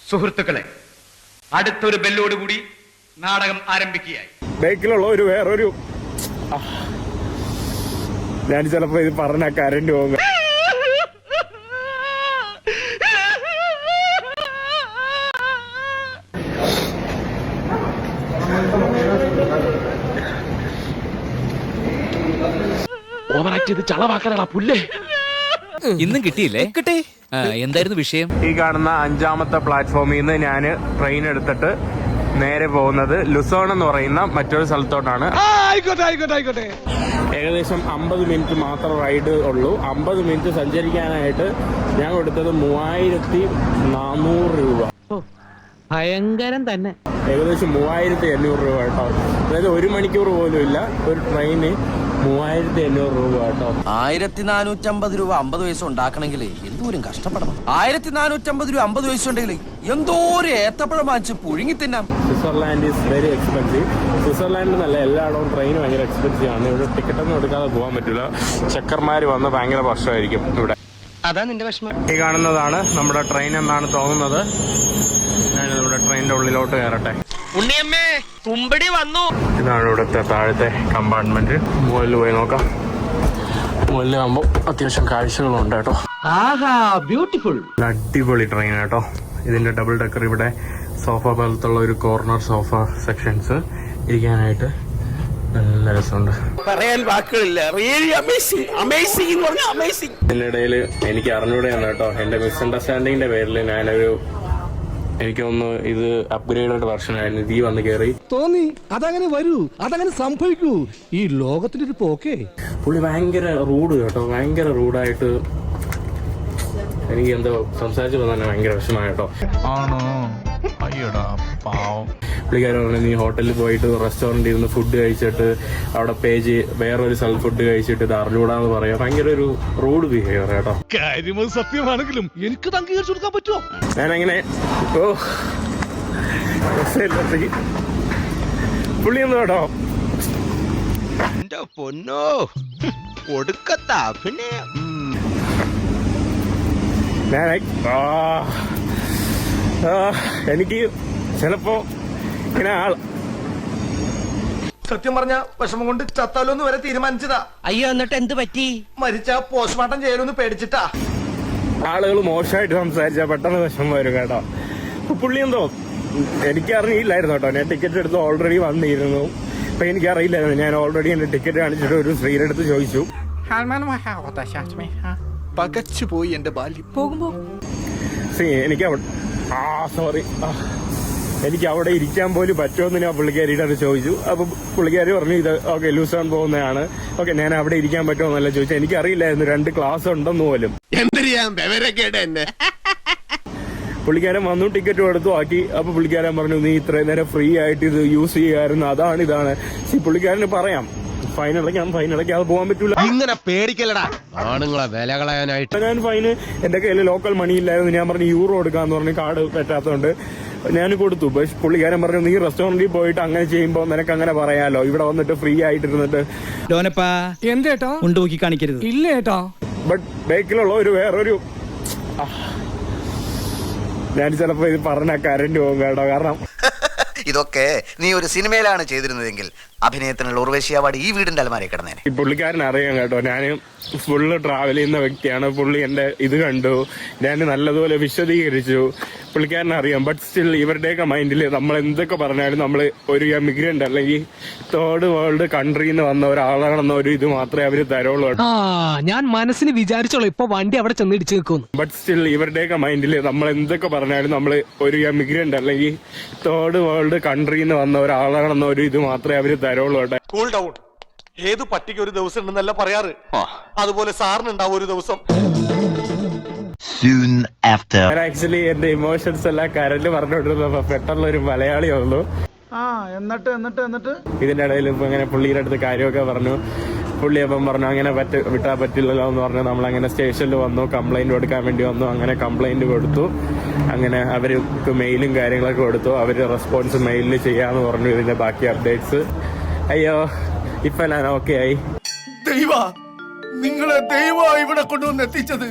സുഹൃത്തുക്കളെ, അടുത്തൊരു ബെല്ലോടുകൂടി നാടകം ആരംഭിക്കുകയായി. ബൈക്കിലുള്ള ഒരു വേറൊരു ഞാൻ ചിലപ്പോ ഇത് പറഞ്ഞ കരണ്ട് പോകും. ഓവറാക്ട് ചെയ്ത് ചളവാക്കാനാ പുല്ലേ. ഇന്നും കിട്ടിയില്ലേ? കിട്ടി. എന്തായിരുന്നു വിഷയം? ഈ കാണുന്ന 5ാമത്തെ പ്ലാറ്റ്ഫോമിൽ നിന്ന് ഞാൻ ട്രെയിൻ എടുത്തിട്ട് നേരെ പോകുന്നത് ലുസോൺ എന്ന് പറയുന്ന മറ്റൊരു സ്ഥലത്തോട്ടാണ്. ഏകദേശം 50 മിനിറ്റ് മാത്രം റൈഡ് ഉള്ളൂ. 50 മിനിറ്റ് സഞ്ചരിക്കാനായിട്ട് ഞാൻ കൊടുത്തത് 3400 രൂപ. ഭയങ്കരം തന്നെ. ഏകദേശം 3800 രൂപ കേട്ടോ. അതായത് 1 മണിക്കൂർ പോലും ഇല്ല ഒരു ട്രെയിന്. 3800 രൂപ കേട്ടോ. 1450 രൂപ 50 പൈസ ഉണ്ടാക്കണമെങ്കിൽ എന്തോരം കഷ്ടപ്പെടണം. 1450 രൂപ 50 പൈസ ഉണ്ടെങ്കിൽ എന്തോരം ഏത്തപ്പഴം വാങ്ങിച്ച് പുഴുങ്ങി തിന്നാം. Switzerland is very expensive. സ്വിറ്റ്സർലാൻഡിൽ നല്ല എല്ലായിടവും ട്രെയിൻ ഭയങ്കര എക്സ്പെൻസീവ് ആണ്. ഇവിടെ ടിക്കറ്റ് ഒന്നും എടുക്കാതെ പോകാൻ പറ്റില്ല. ചെക്കർമാർ വന്ന് ഭയങ്കര പ്രശ്നമായിരിക്കും ഇവിടെ. അതാ നിന്റെ വിഷമം. ഈ കാണുന്നതാണ് നമ്മുടെ ട്രെയിൻ എന്നാണ് തോന്നുന്നത്. ഞാൻ ഇവിടെ ട്രെയിനിന്റെ ഉള്ളിലോട്ട് കയറട്ടെ. ഉണ്ണിയമ്മേ, തുമ്പടി വന്നു. ഇതാണ് ഇവിടുത്തെ താഴത്തെ കമ്പാർട്ട്മെന്റ്. മുകളിൽ പോയി നോക്കാം. മുകളിലാകുമ്പോൾ അത്യാവശ്യം കാഴ്ചകളുണ്ട് കേട്ടോ. ആഹാ, ബ്യൂട്ടിഫുൾ. അടിപൊളി ട്രെയിൻ കേട്ടോ. ഇതിന്റെ ഡബിൾ ഡെക്കർ. ഇവിടെ സോഫ പോലത്തുള്ള ഒരു കോർണർ സോഫ സെക്ഷൻസ് ഇരിക്കാനായിട്ട് നല്ല രസമുണ്ട്. പറയാൻ വാക്കുകളില്ല. റിയലി അമേസിംഗ്, അമേസിംഗ് എന്ന് പറഞ്ഞാൽ അമേസിംഗ്. ഇതിനിടയിൽ എനിക്ക് അറിഞ്ഞൂടെയാണ് കേട്ടോ. എന്റെ മിസ്അണ്ടർസ്റ്റാൻഡിങ്ങിന്റെ പേരിൽ എനിക്ക് തോന്നുന്നു ഇത് അപ്ഗ്രേഡഡ് വെർഷൻ ആയിരുന്നു. ഈ വന്ന് കയറി തോന്നി അതങ്ങനെ വരൂ, അതങ്ങനെ സംഭവിക്കൂ. ഈ ലോകത്തിന്റെ ഒരു പോക്കേ. പുള്ളി ഭയങ്കര റൂഡ് കേട്ടോ. ഭയങ്കര റൂഡായിട്ട് എനിക്ക് എന്തോ സംസാരിച്ചു തന്നെ ഭയങ്കര വിഷമമായി കേട്ടോ. ആണോ? അയ്യോടാ പാവം. പുള്ളിക്കാരൻ പറഞ്ഞു നീ ഹോട്ടലിൽ പോയിട്ട് റെസ്റ്റോറൻറ്റിൽ ഇരുന്ന് ഫുഡ് കഴിച്ചിട്ട് അവിടെ വേറൊരു സ്ഥലത്ത് ഫുഡ് കഴിച്ചിട്ട് ഇത് അറിഞ്ഞൂടാന്ന് പറയാം. ഭയങ്കര ഒരു റൂഡ് ബിഹേവിയർ കേട്ടോ. കാര്യം സത്യമാണെങ്കിലും എനിക്ക് അംഗീകരിച്ചു കൊടുക്കാൻ പറ്റുമോ? ഞാനങ്ങനെ പുള്ളി ഒന്നും കേട്ടോ. എന്റെ പൊന്നോ, ഒടുക്കത്താ പിന്നെ. ഞാൻ എനിക്ക് ചിലപ്പോ ഇങ്ങനെ സത്യം പറഞ്ഞ വിഷമം കൊണ്ട് ചത്താലോന്ന് വരെ തീരുമാനിച്ചതാ. അയ്യോ, എന്നിട്ട് എന്ത് പറ്റി? മരിച്ച പോസ്റ്റ്മോർട്ടം ചെയ്യലൊന്ന് പേടിച്ചിട്ടാ. ആളുകൾ മോശമായിട്ട് സംസാരിച്ചാൽ പെട്ടെന്ന് വിഷമം വരും കേട്ടോ. പുള്ളി എന്തോ എനിക്ക് അറിയില്ലായിരുന്നു കേട്ടോ. ഞാൻ ടിക്കറ്റ് എടുത്ത് ഓൾറെഡി വന്നിരുന്നു. അപ്പൊ എനിക്കറിയില്ലായിരുന്നു. ഞാൻ ഓൾറെഡി എന്റെ ടിക്കറ്റ് കാണിച്ചിട്ട് ഒരു സ്ത്രീയുടെ അടുത്ത് ചോദിച്ചു. പകച്ചു പോയി എന്റെ ബാല്യം. പോകുമ്പോ എനിക്ക് എനിക്ക് അവിടെ ഇരിക്കാൻ പോലും പറ്റുമെന്ന് ഞാൻ പുള്ളിക്കാരിയുടെ അടുത്ത് ചോദിച്ചു. അപ്പൊ പുള്ളിക്കാരി പറഞ്ഞു ഇത് ഓക്കെ ലൂസോൺ പോകുന്നതാണ്. ഓക്കെ, ഞാൻ അവിടെ ഇരിക്കാൻ പറ്റുമെന്നല്ല ചോദിച്ചു. എനിക്കറിയില്ലായിരുന്നു 2 ക്ലാസ് ഉണ്ടെന്ന് പോലും. പുള്ളിക്കാരൻ വന്നു, ടിക്കറ്റ് കൊടുത്തു ആക്കി. അപ്പൊ പുള്ളിക്കാരൻ പറഞ്ഞു നീ ഇത്രയും നേരം ഫ്രീ ആയിട്ട് ഇത് യൂസ് ചെയ്യുമായിരുന്നു, അതാണ് ഇതാണ്. പുള്ളിക്കാരന് പറയാം ഫൈൻ അടയ്ക്കാതെ പോകാൻ പറ്റൂല. ഇങ്ങനെ പേടിക്കലടാ ആണുങ്ങളെ വില കളയാനായിട്ട്. ഞാൻ ഫൈന് എന്റെ കയ്യിൽ ലോക്കൽ മണി ഇല്ലായിരുന്നു. ഞാൻ പറഞ്ഞു യൂറോ എടുക്കാന്ന് പറഞ്ഞു. കാർഡ് പറ്റാത്തതുകൊണ്ട് ഞാൻ കൊടുത്തു. പക്ഷെ പുള്ളിക്കാരൻ പറഞ്ഞു നീ റെസ്റ്റോറന്റിൽ പോയിട്ട് അങ്ങനെ ചെയ്യുമ്പോ നിനക്ക് അങ്ങനെ പറയാലോ, ഇവിടെ വന്നിട്ട് ഫ്രീ ആയിട്ടിരുന്നിട്ട്. എന്തേട്ടോ ഉണ്ടുപോക്കി കാണിക്കരുത്. ഇല്ലേട്ടോ. ബട്ട് ബൈക്കിലുള്ള ഒരു വേറൊരു ഞാൻ ചിലപ്പോ ഇത് പറഞ്ഞ കരണ്ട് പോകും കേട്ടോ. കാരണം ഇതൊക്കെ നീ ഒരു സിനിമയിലാണ് ചെയ്തിരുന്നതെങ്കിൽ അഭിനയത്തിനുള്ള ഉർവശി അവാർഡ് ഈ വീടിന്റെ അലമാരയിൽ കിടന്നേനെ. ഈ പുള്ളിക്കാരൻ അറിയാം കേട്ടോ. ഞാൻ ഫുള്ള് ട്രാവൽ ചെയ്യുന്ന വ്യക്തിയാണ്. പുള്ളി എന്റെ ഇത് കണ്ടു, ഞാൻ നല്ലതുപോലെ വിശദീകരിച്ചു. പുള്ളിക്കാരൻ അറിയാം. ബട്ട് സ്റ്റിൽ ഇവരുടെയൊക്കെ മൈൻഡിൽ നമ്മൾ എന്തൊക്കെ പറഞ്ഞാലും നമ്മൾ ഒരു എമിഗ്രന്റ് അല്ലെങ്കിൽ തേർഡ് വേൾഡ് കൺട്രിയിൽ നിന്ന് വന്ന ഒരാളാണെന്ന ഒരു ഇത് മാത്രമേ അവര് തരുള്ളൂ. ഞാൻ മനസ്സിന് വിചാരിച്ചോളൂ ഇപ്പൊ വണ്ടി അവിടെ ചെന്നിടിച്ചു നിൽക്കുന്നു. ബട്ട് സ്റ്റിൽ ഇവരുടെയൊക്കെ മൈൻഡിൽ നമ്മൾ എന്തൊക്കെ പറഞ്ഞാലും നമ്മൾ ഒരു എമിഗ്രന്റ് അല്ലെങ്കിൽ തേർഡ് വേൾഡ് കൺട്രിയിൽ നിന്ന് വന്ന ഒരാളാണെന്ന ഒരു ഇത് മാത്രമേ അവര് തരുള്ളൂ കേട്ടോ. Cool down. ഏത് പട്ടിക്ക് ഒരു ദിവസം ഉണ്ടെന്നല്ല പറയാറ്, അതുപോലെ സാറിനുണ്ടാവും ഒരു ദിവസം. ഞാൻ ആക്ച്വലി എന്റെ ഇമോഷൻസ് എല്ലാം കരണ്ട് പറഞ്ഞുകൊണ്ടിരുന്നപ്പോ പെട്ടെന്ന് ഒരു മലയാളി വന്നു. എന്നിട്ട് ഇതിന്റെ ഇടയിൽ ഇപ്പൊ ഇങ്ങനെ പുള്ളിയുടെ അടുത്ത് കാര്യമൊക്കെ പറഞ്ഞു. പുള്ളി അപ്പം പറഞ്ഞു അങ്ങനെ വിട്ടാൻ പറ്റില്ലല്ലോ എന്ന് പറഞ്ഞു. നമ്മളങ്ങനെ സ്റ്റേഷനിൽ വന്നു, കംപ്ലൈന്റ് കൊടുക്കാൻ വേണ്ടി വന്നു. അങ്ങനെ കംപ്ലൈന്റ് കൊടുത്തു. അങ്ങനെ അവർക്ക് മെയിലും കാര്യങ്ങളൊക്കെ കൊടുത്തു. അവര് റെസ്പോൺസ് മെയിലിൽ ചെയ്യാന്ന് പറഞ്ഞു. ഇതിന്റെ ബാക്കി അപ്ഡേറ്റ്സ്. അയ്യോ, ഇപ്പൊ ഞാൻ ഓക്കെ ആയി. നിങ്ങളെ ദൈവ ഇവിടെ കൊണ്ടുവന്ന് എത്തിച്ചത്.